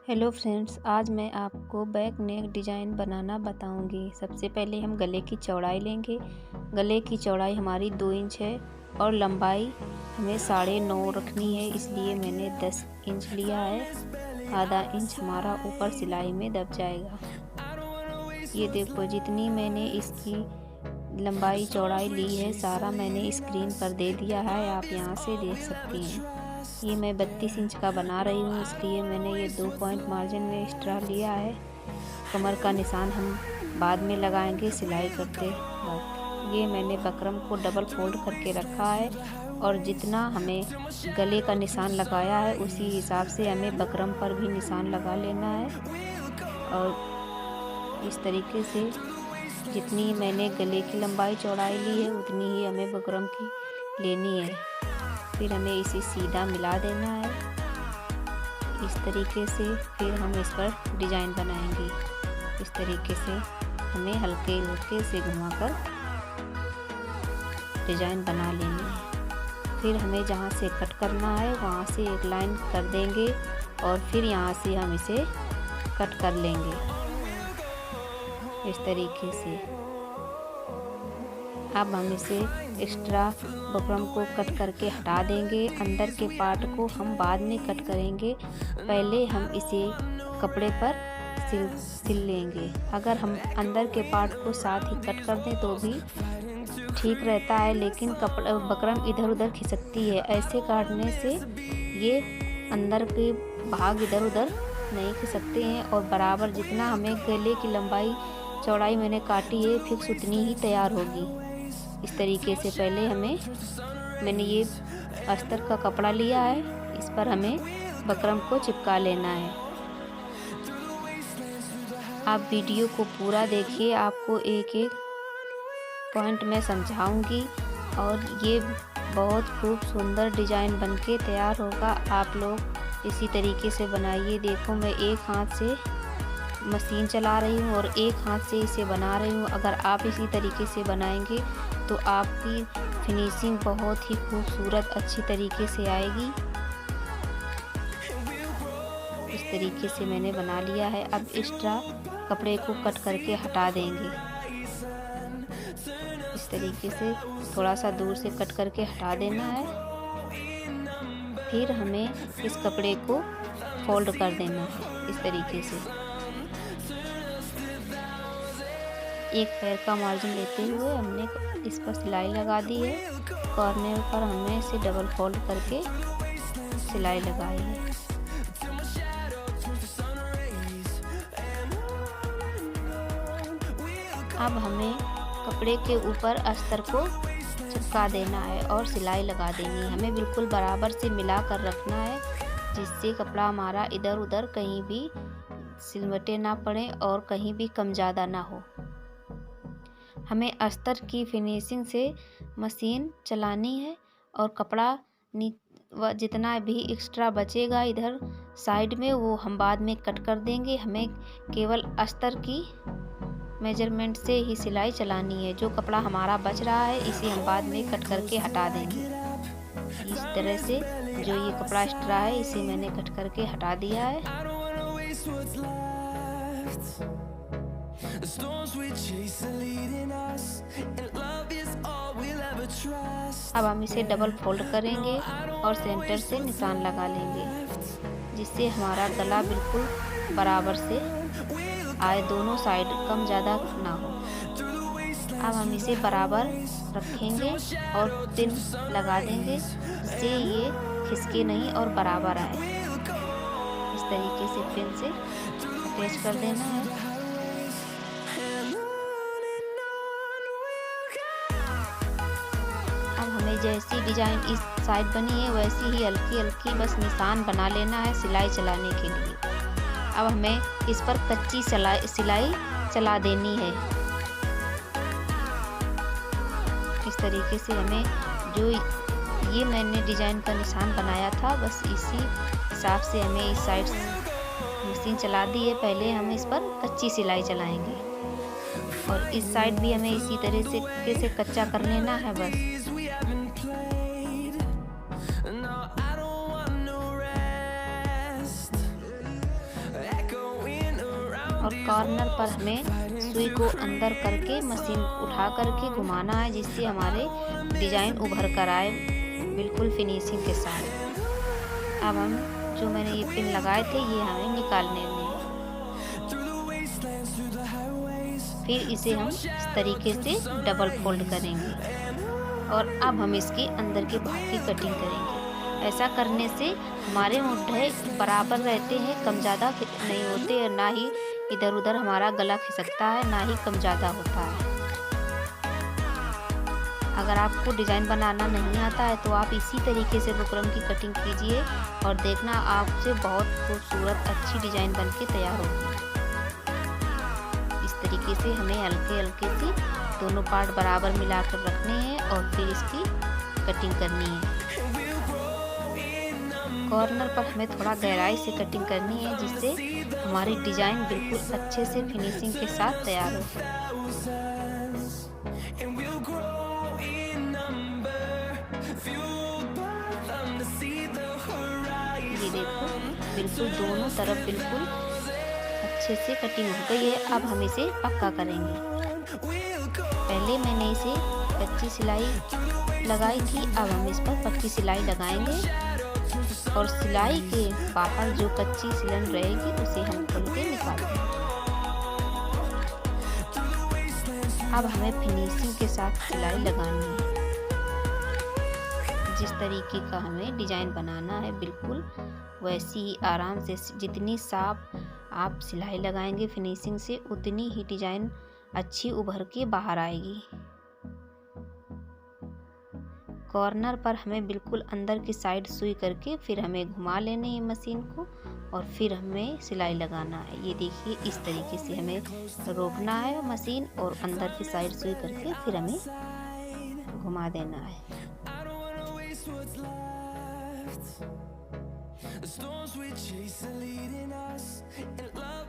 Hello friends, आज मैं आपको बैक नेक डिज़ाइन बनाना बताऊंगी। सबसे पहले हम गले की चौड़ाई लेंगे। गले की चौड़ाई हमारी 2 इंच है और लंबाई हमें 9.5 रखनी है, इसलिए मैंने 10 इंच लिया है। आधा इंच हमारा ऊपर सिलाई में दब जाएगा। ये देखो, जितनी मैंने इसकी लंबाई चौड़ाई ली है सारा मैंने स्क्रीन पर दे दिया है, आप यहाँ से देख सकती हैं। ये मैं 32 इंच का बना रही हूँ, इसलिए मैंने ये 2 पॉइंट मार्जिन में एक्स्ट्रा लिया है। कमर का निशान हम बाद में लगाएंगे सिलाई करते वक्त। ये मैंने बकरम को डबल फोल्ड करके रखा है और जितना हमें गले का निशान लगाया है उसी हिसाब से हमें बकरम पर भी निशान लगा लेना है। और इस तरीके से जितनी मैंने गले की लंबाई चौड़ाई ली है उतनी ही हमें बकरम की लेनी है। फिर हमें इसे सीधा मिला देना है इस तरीके से। फिर हम इस पर डिज़ाइन बनाएंगे। इस तरीके से हमें हल्के हल्के से घुमाकर डिज़ाइन बना लेनी है। फिर हमें जहाँ से कट करना है वहाँ से एक लाइन कर देंगे और फिर यहाँ से हम इसे कट कर लेंगे इस तरीके से। अब हम इसे एक्स्ट्रा बकरम को कट करके हटा देंगे। अंदर के पार्ट को हम बाद में कट करेंगे, पहले हम इसे कपड़े पर सिल लेंगे। अगर हम अंदर के पार्ट को साथ ही कट कर दें तो भी ठीक रहता है, लेकिन बकरम इधर उधर खिसकती है। ऐसे काटने से ये अंदर के भाग इधर उधर नहीं खिसकते हैं और बराबर जितना हमें गले की लंबाई चौड़ाई मैंने काटी है फिक्स उतनी ही तैयार होगी। इस तरीके से पहले मैंने ये अस्तर का कपड़ा लिया है, इस पर हमें बकरम को चिपका लेना है। आप वीडियो को पूरा देखिए, आपको एक एक पॉइंट में समझाऊंगी और ये बहुत खूब सुंदर डिज़ाइन बनके तैयार होगा। आप लोग इसी तरीके से बनाइए। देखो, मैं एक हाथ से मशीन चला रही हूँ और एक हाथ से इसे बना रही हूँ। अगर आप इसी तरीके से बनाएंगे तो आपकी फिनिशिंग बहुत ही खूबसूरत अच्छी तरीके से आएगी। इस तरीके से मैंने बना लिया है। अब एक्स्ट्रा कपड़े को कट करके हटा देंगे। इस तरीके से थोड़ा सा दूर से कट करके हटा देना है। फिर हमें इस कपड़े को फोल्ड कर देना है इस तरीके से। एक पैर का मार्जिन लेते हुए हमने इस पर सिलाई लगा दी है। कॉर्नर पर हमने इसे डबल फोल्ड करके सिलाई लगाई है। अब हमें कपड़े के ऊपर अस्तर को चिपका देना है और सिलाई लगा देनी है। हमें बिल्कुल बराबर से मिला कर रखना है, जिससे कपड़ा हमारा इधर उधर कहीं भी सिलवटे ना पड़े और कहीं भी कम ज़्यादा ना हो। हमें अस्तर की फिनिशिंग से मशीन चलानी है और कपड़ा जितना भी एक्स्ट्रा बचेगा इधर साइड में वो हम बाद में कट कर देंगे। हमें केवल अस्तर की मेजरमेंट से ही सिलाई चलानी है। जो कपड़ा हमारा बच रहा है इसे हम बाद में कट करके हटा देंगे। इस तरह से जो ये कपड़ा एक्स्ट्रा है इसे मैंने कट करके हटा दिया है। अब हम इसे डबल फोल्ड करेंगे और सेंटर से निशान लगा लेंगे, जिससे हमारा गला बिल्कुल बराबर से आए, दोनों साइड कम ज़्यादा ना हो। अब हम इसे बराबर रखेंगे और पिन लगा देंगे, जिससे ये खिसके नहीं और बराबर आए। इस तरीके से पिन से अटैच कर देना है। जैसी डिज़ाइन इस साइड बनी है वैसी ही हल्की हल्की बस निशान बना लेना है सिलाई चलाने के लिए। अब हमें इस पर कच्ची सिलाई चला देनी है। इस तरीके से हमें जो ये मैंने डिज़ाइन का निशान बनाया था बस इसी हिसाब से हमें इस साइड मशीन चला दी है। पहले हम इस पर कच्ची सिलाई चलाएंगे और इस साइड भी हमें इसी तरह से कच्चा कर लेना है बस। और कॉर्नर पर हमें सुई को अंदर करके मशीन उठा करके घुमाना है, जिससे हमारे डिज़ाइन उभर कर आए बिल्कुल फिनिशिंग के साथ। अब हम जो मैंने ये पिन लगाए थे ये हमें निकालने हैं। फिर इसे हम इस तरीके से डबल फोल्ड करेंगे और अब हम इसके अंदर के भाग की कटिंग करेंगे। ऐसा करने से हमारे मुड्ढे बराबर रहते हैं, कम ज़्यादा नहीं होते और ना ही इधर उधर हमारा गला खिसकता है, ना ही कम ज़्यादा होता है। अगर आपको डिज़ाइन बनाना नहीं आता है तो आप इसी तरीके से बुकरम की कटिंग कीजिए और देखना आपसे बहुत खूबसूरत अच्छी डिज़ाइन बनके तैयार होगी। इस तरीके से हमें हल्के हल्के से दोनों पार्ट बराबर मिलाकर रखने हैं और फिर इसकी कटिंग करनी है। कॉर्नर पर हमें थोड़ा गहराई से कटिंग करनी है, जिससे हमारी डिज़ाइन बिल्कुल अच्छे से फिनिशिंग के साथ तैयार हो। ये देखो बिल्कुल दोनों तरफ बिल्कुल अच्छे से कटिंग हो गई है। अब हम इसे पक्का करेंगे। पहले मैंने इसे कच्ची सिलाई लगाई थी, अब हम इस पर पक्की सिलाई लगाएंगे और सिलाई के बाहर जो कच्ची सिलन रहेगी उसे हम खोल के निकालेंगे। अब हमें फिनिशिंग के साथ सिलाई लगानी है। जिस तरीके का हमें डिज़ाइन बनाना है बिल्कुल वैसी ही आराम से, जितनी साफ आप सिलाई लगाएंगे फिनिशिंग से उतनी ही डिज़ाइन अच्छी उभर के बाहर आएगी। कॉर्नर पर हमें बिल्कुल अंदर की साइड सुई करके फिर हमें घुमा लेने है मशीन को और फिर हमें सिलाई लगाना है। ये देखिए इस तरीके से हमें रोकना है मशीन और अंदर की साइड सुई करके फिर हमें घुमा देना है।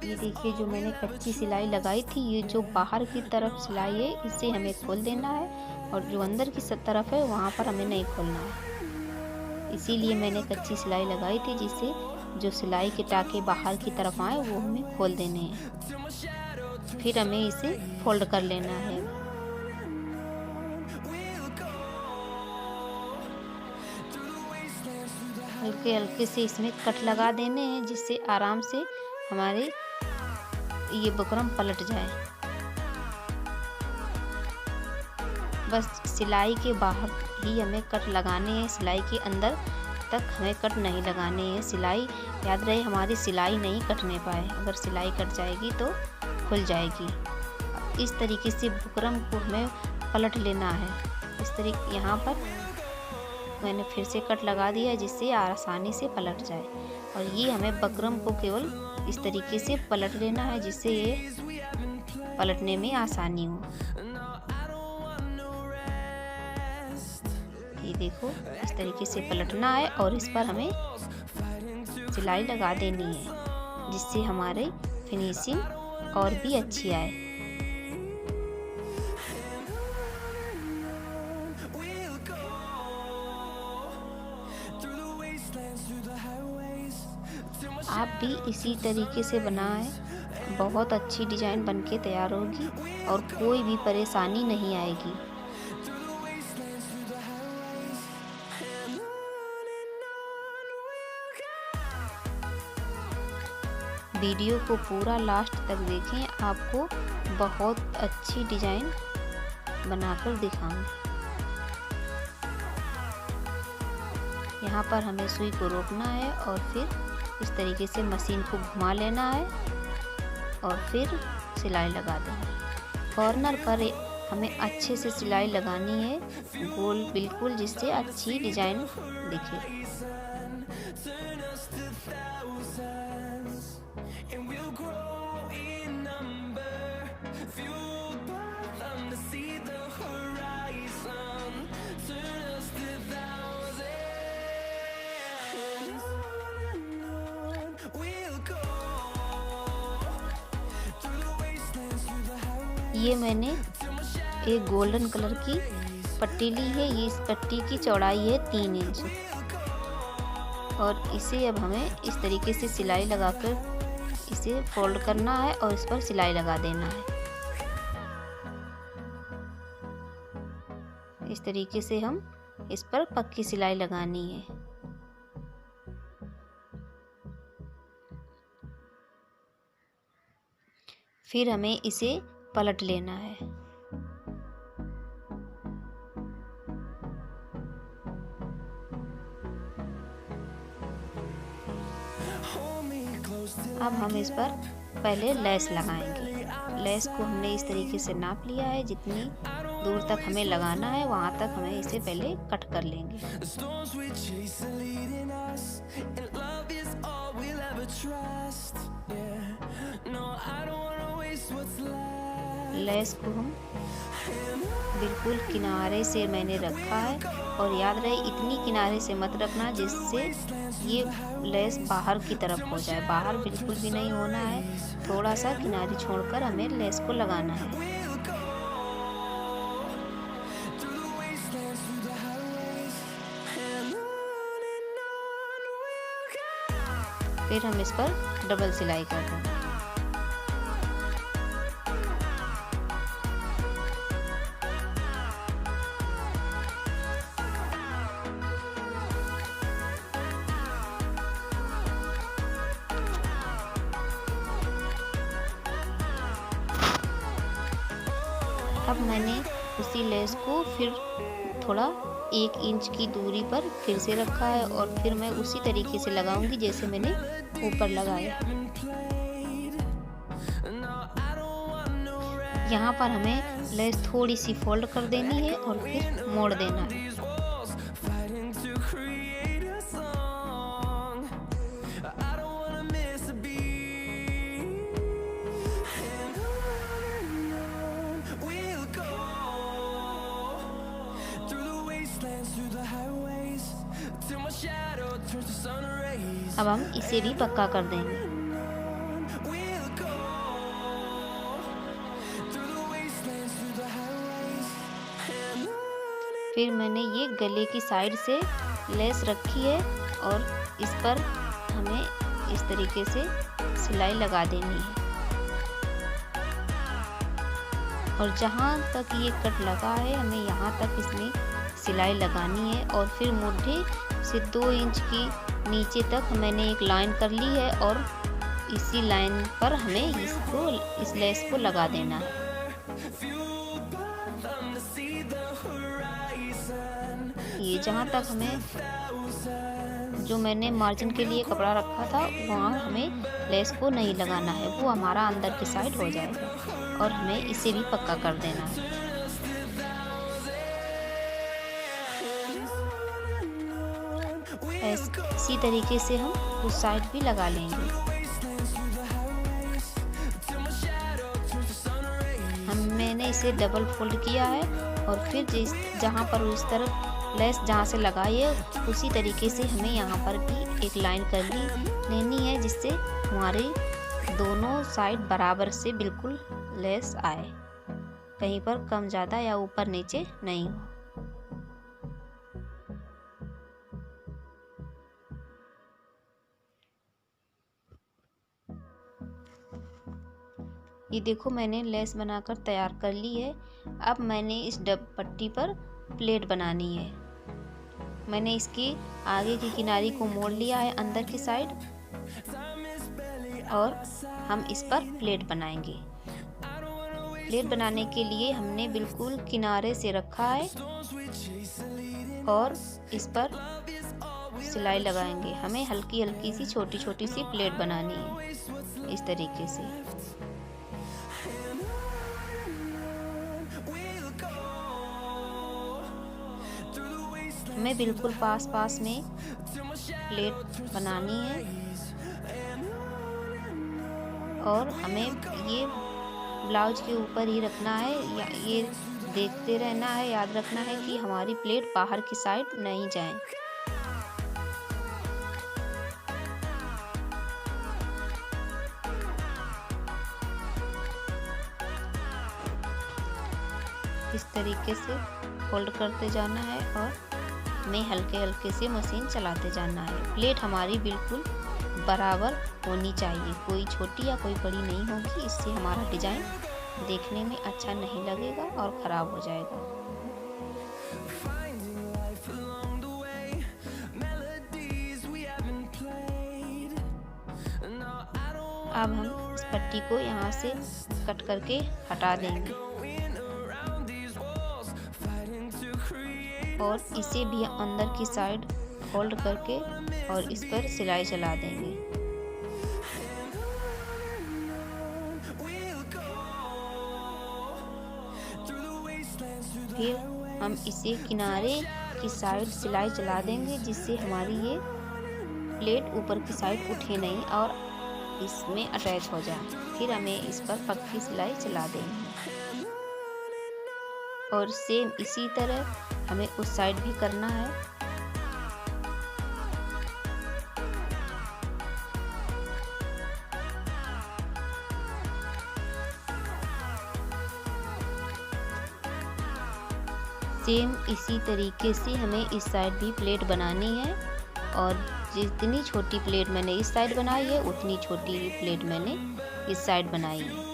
ये देखिए जो मैंने कच्ची सिलाई लगाई थी, ये जो बाहर की तरफ सिलाई है इसे हमें खोल देना है और जो अंदर की तरफ है वहाँ पर हमें नहीं खोलना है। इसीलिए मैंने कच्ची सिलाई लगाई थी, जिससे जो सिलाई के टाके बाहर की तरफ आए वो हमें खोल देने हैं। फिर हमें इसे फोल्ड कर लेना है। हल्के हल्के से इसमें कट लगा देने हैं, जिससे आराम से हमारे ये बुकरम पलट जाए। बस सिलाई के बाहर ही हमें कट लगाने हैं, सिलाई के अंदर तक हमें कट नहीं लगाने हैं। सिलाई याद रहे हमारी सिलाई नहीं कटने पाए, अगर सिलाई कट जाएगी तो खुल जाएगी। इस तरीके से बुकरम को हमें पलट लेना है। इस तरीके यहाँ पर मैंने फिर से कट लगा दिया है, जिससे आसानी से पलट जाए। और ये हमें बुकरम को केवल इस तरीके से पलट लेना है, जिससे ये पलटने में आसानी हो। ये देखो इस तरीके से पलटना है और इस पर हमें सिलाई लगा देनी है, जिससे हमारे फिनिशिंग और भी अच्छी आए। आप भी इसी तरीके से बनाएं, बहुत अच्छी डिज़ाइन बनके तैयार होगी और कोई भी परेशानी नहीं आएगी। वीडियो को पूरा लास्ट तक देखें, आपको बहुत अच्छी डिज़ाइन बनाकर दिखाऊंगी। यहाँ पर हमें सुई को रोकना है और फिर इस तरीके से मशीन को घुमा लेना है और फिर सिलाई लगा देंगे। कॉर्नर पर हमें अच्छे से सिलाई लगानी है, गोल बिल्कुल, जिससे अच्छी डिज़ाइन दिखे। ये मैंने एक गोल्डन कलर की पट्टी ली है। ये इस पट्टी की चौड़ाई है 3 इंच और इसे अब हमें इस तरीके से सिलाई लगाकर इसे फोल्ड करना है और इस पर सिलाई लगा देना है। इस तरीके से हम इस पर पक्की सिलाई लगानी है। फिर हमें इसे पलट लेना है। अब हम इस पर पहले लेस लगाएंगे। लेस को हमने इस तरीके से नाप लिया है, जितनी दूर तक हमें लगाना है वहाँ तक हमें इसे पहले कट कर लेंगे। लेस को हम बिल्कुल किनारे से मैंने रखा है, और याद रहे इतनी किनारे से मत रखना जिससे ये लेस बाहर की तरफ हो जाए। बाहर बिल्कुल भी नहीं होना है, थोड़ा सा किनारी छोड़कर हमें लेस को लगाना है। फिर हम इस पर डबल सिलाई कर देंगे। अब मैंने उसी लेस को फिर थोड़ा 1 इंच की दूरी पर फिर से रखा है, और फिर मैं उसी तरीके से लगाऊंगी जैसे मैंने ऊपर लगाया। यहाँ पर हमें लेस थोड़ी सी फोल्ड कर देनी है और फिर मोड़ देना है। अब हम इसे भी पक्का कर देंगे। फिर मैंने ये गले की साइड से लेस रखी है, और इस पर हमें इस तरीके से सिलाई लगा देनी है। और जहाँ तक ये कट लगा है हमें यहाँ तक इसमें सिलाई लगानी है, और फिर मुट्ठी से 2 इंच की नीचे तक मैंने एक लाइन कर ली है, और इसी लाइन पर हमें इस लेस को लगा देना है। ये जहाँ तक हमें जो मैंने मार्जिन के लिए कपड़ा रखा था वहाँ हमें लेस को नहीं लगाना है, वो हमारा अंदर की साइड हो जाएगा, और हमें इसे भी पक्का कर देना है। इसी तरीके से हम उस साइड भी लगा लेंगे। मैंने इसे डबल फोल्ड किया है, और फिर जहाँ पर उस तरफ लेस जहाँ से लगाई है उसी तरीके से हमें यहाँ पर भी एक लाइन कर लेनी है, जिससे हमारे दोनों साइड बराबर से बिल्कुल लेस आए, कहीं पर कम ज़्यादा या ऊपर नीचे नहीं हो। ये देखो मैंने लेस बनाकर तैयार कर ली है। अब मैंने इस पट्टी पर प्लेट बनानी है। मैंने इसकी आगे की किनारी को मोड़ लिया है अंदर की साइड, और हम इस पर प्लेट बनाएंगे। प्लेट बनाने के लिए हमने बिल्कुल किनारे से रखा है, और इस पर सिलाई लगाएंगे। हमें हल्की हल्की सी छोटी छोटी सी प्लेट बनानी है इस तरीके से। हमें बिल्कुल पास में प्लेट बनानी है, और हमें ये ब्लाउज के ऊपर ही रखना है, या ये देखते रहना है, याद रखना है कि हमारी प्लेट बाहर की साइड नहीं जाए। इस तरीके से फोल्ड करते जाना है, और हमें हल्के हल्के से मशीन चलाते जाना है। प्लेट हमारी बिल्कुल बराबर होनी चाहिए, कोई छोटी या कोई बड़ी नहीं होगी। इससे हमारा डिज़ाइन देखने में अच्छा नहीं लगेगा और ख़राब हो जाएगा। अब हम इस पट्टी को यहाँ से कट करके हटा देंगे और इसे भी अंदर की साइड फोल्ड करके और इस पर सिलाई चला देंगे। फिर हम इसे किनारे की साइड सिलाई चला देंगे, जिससे हमारी ये प्लेट ऊपर की साइड उठे नहीं और इसमें अटैच हो जाए। फिर हमें इस पर पक्की सिलाई चला देंगे और सेम इसी तरह हमें उस साइड भी करना है। सेम इसी तरीके से हमें इस साइड भी प्लेट बनानी है और जितनी छोटी प्लेट मैंने इस साइड बनाई है उतनी छोटी प्लेट मैंने इस साइड बनाई है।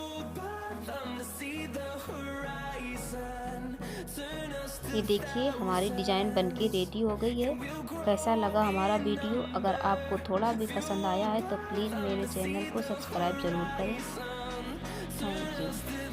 ये देखिए हमारी डिज़ाइन बनके रेडी हो गई है। कैसा लगा हमारा वीडियो? अगर आपको थोड़ा भी पसंद आया है तो प्लीज़ मेरे चैनल को सब्सक्राइब ज़रूर करें। Thank you.